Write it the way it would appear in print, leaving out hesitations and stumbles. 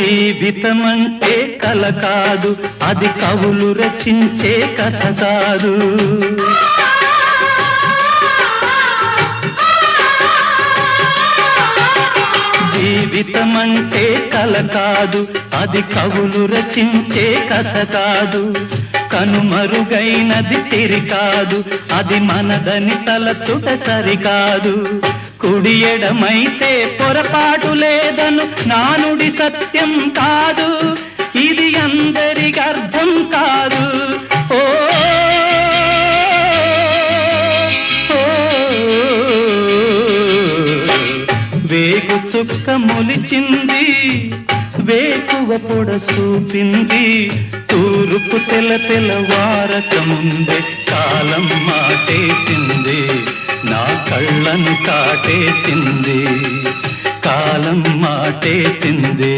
జీవితమంటే కల కాదు, అది కవులు రచించే కథ కాదు. జీవితమంటే కల కాదు, అది కవులు రచించే కథ కాదు. కనుమరుగైనది సిరి కాదు, అది మనదని తలచుట సరికాదు. కుడి ఎడమైతే పొరపాటు లేదను నానుడి సత్యం కాదు, ఇది అందరికి అర్థం కాదు. ఓ వేగు చుక్క మొలిచింది, వేకువ పొడ చూపింది, తూరుపు తెల్లవారక ముందే కాలం మాటేసింది, నా కళ్ళను కాటేసింది, కాలం మాటేసింది.